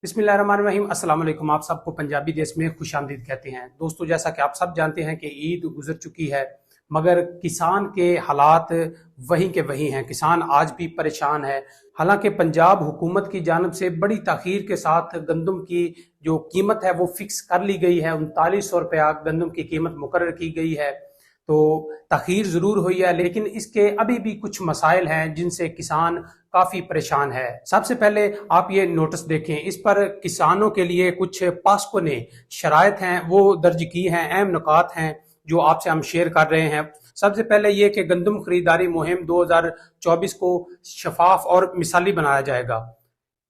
बिस्मिल्लाहिर्रहमानिर्रहीम। अस्सलाम वालेकुम। आप सबको पंजाबी देश में खुशामदीद कहते हैं। दोस्तों, जैसा कि आप सब जानते हैं कि ईद गुजर चुकी है, मगर किसान के हालात वहीं के वहीं हैं। किसान आज भी परेशान है। हालांकि पंजाब हुकूमत की जानब से बड़ी ताखीर के साथ गंदम की जो कीमत है वो फिक्स कर ली गई है। 3900 रुपया गंदम की कीमत मुकर्रर की गई है। तो तखीर जरूर हुई है, लेकिन इसके अभी भी कुछ मसाइल हैं जिनसे किसान काफी परेशान है। सबसे पहले आप ये नोटिस देखें, इस पर किसानों के लिए कुछ पास्को ने शराइत हैं वो दर्ज की हैं, अहम नुकात हैं जो आपसे हम शेयर कर रहे हैं। सबसे पहले ये कि गंदम खरीदारी मुहिम 2024 को शफाफ और मिसाली बनाया जाएगा।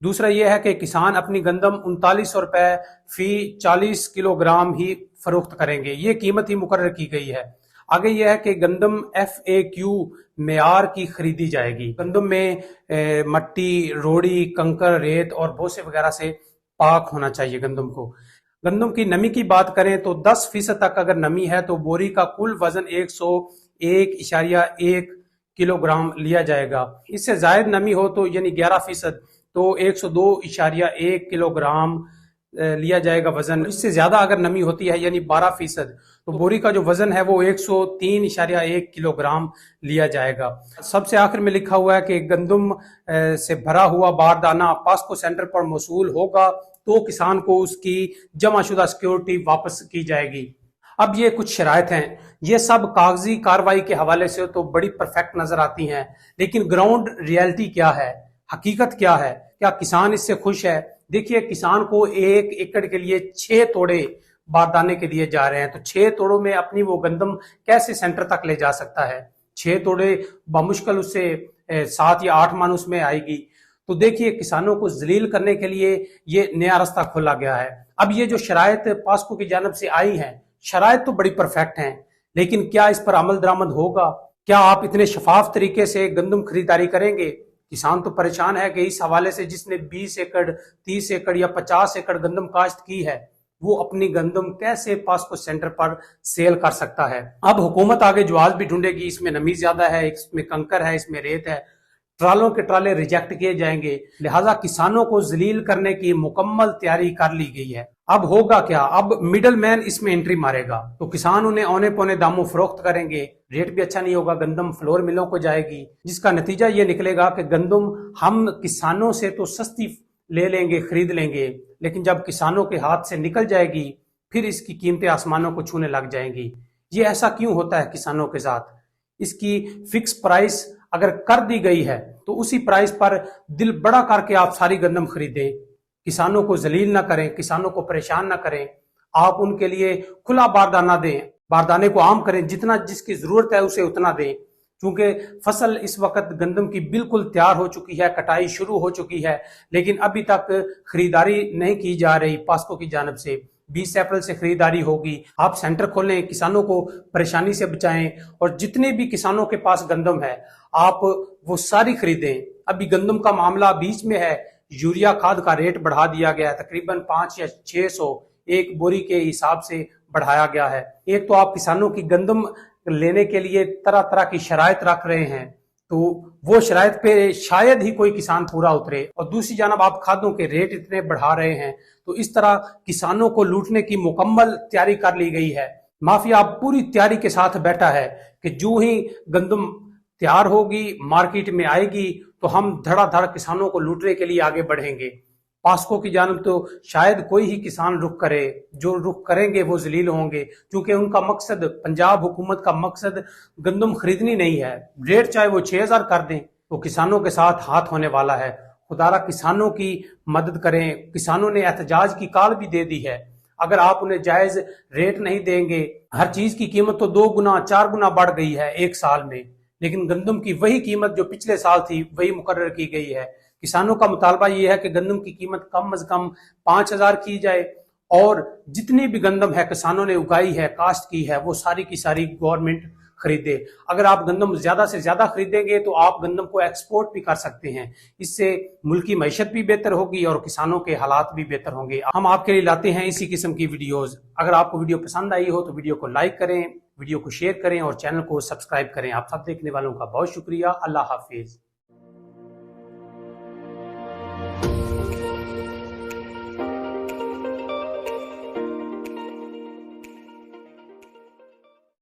दूसरा यह है कि किसान अपनी गंदम 3900 रुपए फी 40 किलोग्राम ही फरोख्त करेंगे। ये कीमत ही मुकर्रर की गई है। आगे यह है कि गंदम FAQ मेयार की खरीदी जाएगी। गंदम में मट्टी, रोड़ी, कंकर, रेत और भूसे वगैरह से पाक होना चाहिए गंदम को। गंदम की नमी की बात करें तो 10% तक अगर नमी है तो बोरी का कुल वजन 101.1 किलोग्राम लिया जाएगा। इससे जायद नमी हो तो यानी 11% तो 102.1 किलोग्राम लिया जाएगा वजन। इससे ज्यादा अगर नमी होती है यानी 12% तो बोरी का जो वजन है वो 103.1 किलोग्राम लिया जाएगा। सबसे आखिर में लिखा हुआ है कि गंदम से भरा हुआ बारदाना पास्को सेंटर पर मौसूल होगा तो किसान को उसकी जमाशुदा सिक्योरिटी वापस की जाएगी। अब ये कुछ शराइत हैं, ये सब कागजी कार्रवाई के हवाले से तो बड़ी परफेक्ट नजर आती हैं, लेकिन ग्राउंड रियलिटी क्या है, हकीकत क्या है, क्या किसान इससे खुश है? देखिए, किसान को 1 एकड़ के लिए 6 तोड़े बारदाने के दिए जा रहे हैं, तो 6 तोड़ों में अपनी वो गंदम कैसे सेंटर तक ले जा सकता है? 6 तोड़े बमुश्किल उससे 7 या 8 मन उसमें आएगी। तो देखिए, किसानों को जलील करने के लिए ये नया रास्ता खोला गया है। अब ये जो शराइत पास्को की जानब से आई हैं, शराइत तो बड़ी परफेक्ट हैं, लेकिन क्या इस पर अमल दरामद होगा? क्या आप इतने शफाफ तरीके से गंदम खरीदारी करेंगे? किसान तो परेशान है कि इस हवाले से जिसने 20 एकड़, 30 एकड़ या 50 एकड़ गंदम काश्त की है वो अपनी गंदम कैसे पास्को सेंटर पर सेल कर सकता है? अब हुकूमत आगे जवाब भी ढूंढेगी, इसमें नमी ज्यादा है, इसमें कंकर है, इसमें रेत है, ट्रालों के ट्राले रिजेक्ट किए जाएंगे। लिहाजा किसानों को जलील करने की मुकम्मल तैयारी कर ली गई है। अब होगा क्या? अब मिडल मैन इसमें एंट्री मारेगा तो किसान उन्हें औने पौने दामों फरोख्त करेंगे। रेट भी अच्छा नहीं होगा, गंदम फ्लोर मिलों को जाएगी, जिसका नतीजा ये निकलेगा कि गंदम हम किसानों से तो सस्ती ले लेंगे, खरीद लेंगे, लेकिन जब किसानों के हाथ से निकल जाएगी फिर इसकी कीमतें आसमानों को छूने लग जाएंगी। ये ऐसा क्यों होता है किसानों के साथ? इसकी फिक्स प्राइस अगर कर दी गई है तो उसी प्राइस पर दिल बड़ा करके आप सारी गंदम खरीदें। किसानों को जलील ना करें, किसानों को परेशान ना करें। आप उनके लिए खुला बारदाना दें, बारदाने को आम करें, जितना जिसकी जरूरत है उसे उतना दें। क्योंकि फसल इस वक्त गंदम की बिल्कुल तैयार हो चुकी है, कटाई शुरू हो चुकी है, लेकिन अभी तक खरीदारी नहीं की जा रही पास्को की जानब से। 20 अप्रैल से खरीदारी होगी। आप सेंटर खोलें, किसानों को परेशानी से बचाएं, और जितने भी किसानों के पास गंदम है आप वो सारी खरीदें। अभी गंदम का मामला बीच में है, यूरिया खाद का रेट बढ़ा दिया गया है, तकरीबन 5 या 600 एक बोरी के हिसाब से बढ़ाया गया है। एक तो आप किसानों की गंदम लेने के लिए तरह तरह की शराइत रख रहे हैं, तो वो शराइत पे शायद ही कोई किसान पूरा उतरे, और दूसरी जानब आप खादों के रेट इतने बढ़ा रहे हैं, तो इस तरह किसानों को लूटने की मुकम्मल तैयारी कर ली गई है। माफिया पूरी तैयारी के साथ बैठा है कि जो ही गंदम तैयार होगी, मार्केट में आएगी, तो हम धड़ाधड़ किसानों को लूटने के लिए आगे बढ़ेंगे। पास्को की जानब तो शायद कोई ही किसान रुख करे, जो रुख करेंगे वो जलील होंगे, क्योंकि उनका मकसद, पंजाब हुकूमत का मकसद गंदम खरीदनी नहीं है। रेट चाहे वो 6000 कर दें तो किसानों के साथ हाथ होने वाला है। खुदारा किसानों की मदद करें। किसानों ने एहतजाज की कॉल भी दे दी है। अगर आप उन्हें जायज रेट नहीं देंगे, हर चीज की कीमत तो 2 गुना 4 गुना बढ़ गई है एक साल में, लेकिन गंदम की वही कीमत जो पिछले साल थी वही मुकर्रर की गई है। किसानों का मुतालबा ये है कि गंदम की कीमत कम से कम 5000 की जाए, और जितनी भी गंदम है किसानों ने उगाई है, काश्त की है, वो सारी की सारी गवर्नमेंट खरीदे। अगर आप गंदम ज्यादा से ज्यादा खरीदेंगे तो आप गंदम को एक्सपोर्ट भी कर सकते हैं। इससे मुल्क की मैशत भी बेहतर होगी और किसानों के हालात भी बेहतर होंगे। हम आपके लिए लाते हैं इसी किस्म की वीडियोज। अगर आपको वीडियो पसंद आई हो तो वीडियो को लाइक करें, वीडियो को शेयर करें और चैनल को सब्सक्राइब करें। आप सब देखने वालों का बहुत शुक्रिया। अल्लाह हाफिज।